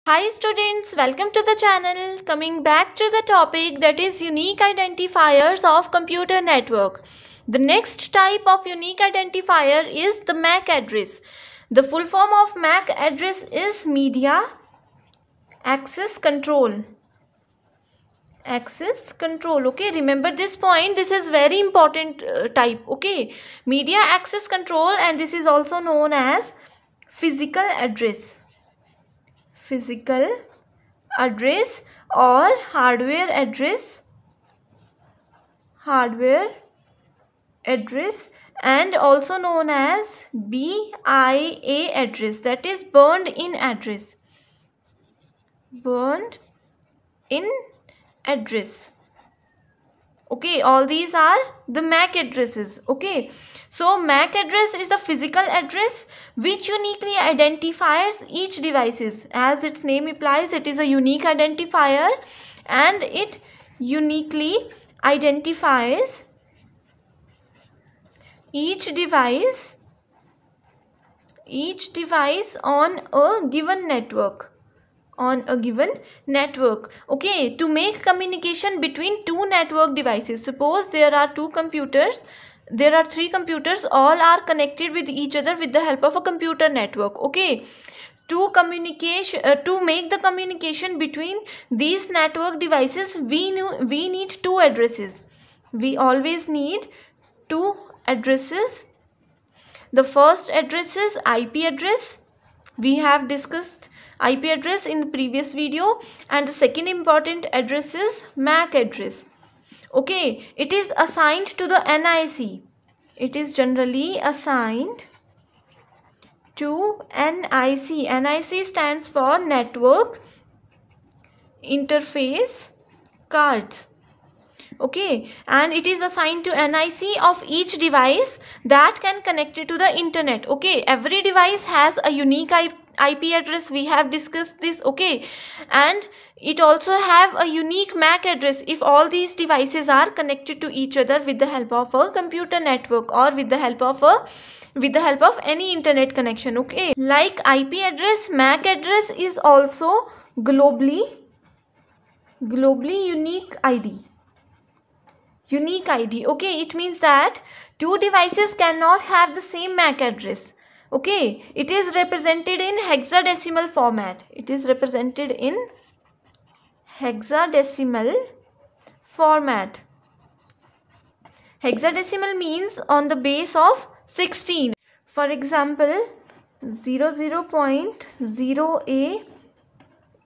Hi students, welcome to the channel. Coming back to the topic, that is unique identifiers of computer network. The next type of unique identifier is the MAC address. The full form of MAC address is Media Access Control. Access control. Okay, remember this point. This is very important type. Okay, media access control, and this is also known as physical address. Physical address or hardware address, and also known as BIA address, that is burned in address. Okay, all these are the MAC addresses. Okay, so MAC address is the physical address which uniquely identifies each devices. As its name implies, it is a unique identifier and it uniquely identifies each device on a given network. Okay, to make communication between two network devices. Suppose there are three computers, all are connected with each other with the help of a computer network. Okay, to make the communication between these network devices, we need two addresses. We always need two addresses. The first address is IP address. We have discussed IP address in the previous video, and the second important address is MAC address. Okay, it is assigned to the NIC. It is generally assigned to NIC. NIC stands for Network Interface Cards. Okay, and it is assigned to NIC of each device that can connect it to the internet. Okay, every device has a unique IP address. We have discussed this. Okay, and it also have a unique MAC address if all these devices are connected to each other with the help of a computer network or with the help of any internet connection. Okay, like IP address, MAC address is also globally unique ID. Okay, it means that two devices cannot have the same MAC address. Okay, it is represented in hexadecimal format. Hexadecimal means on the base of 16. For example, 00.0A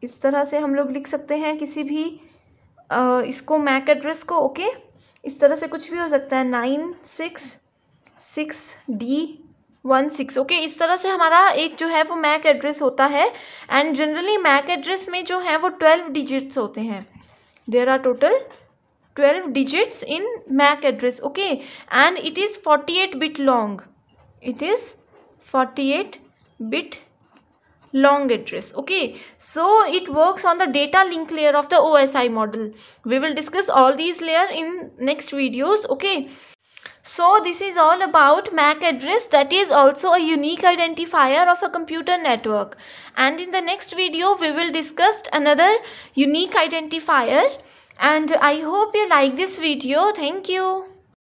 इस तरह से हम लोग लिख सकते हैं किसी भी इसको MAC एड्रेस को. ओके, इस तरह से कुछ भी हो सकता है. 966D16. ओके, इस तरह से हमारा एक जो है वो MAC एड्रेस होता है. एंड जनरली MAC एड्रेस में जो है वो 12 डिजिट्स होते हैं. There are total 12 digits in MAC address. Okay, and it is 48-bit long. It is 48-bit long address. Okay, so it works on the data link layer of the OSI model. We will discuss all these layers in next videos. Okay, so this is all about MAC address, that is also a unique identifier of a computer network. And in the next video we will discuss another unique identifier. And I hope you like this video. Thank you.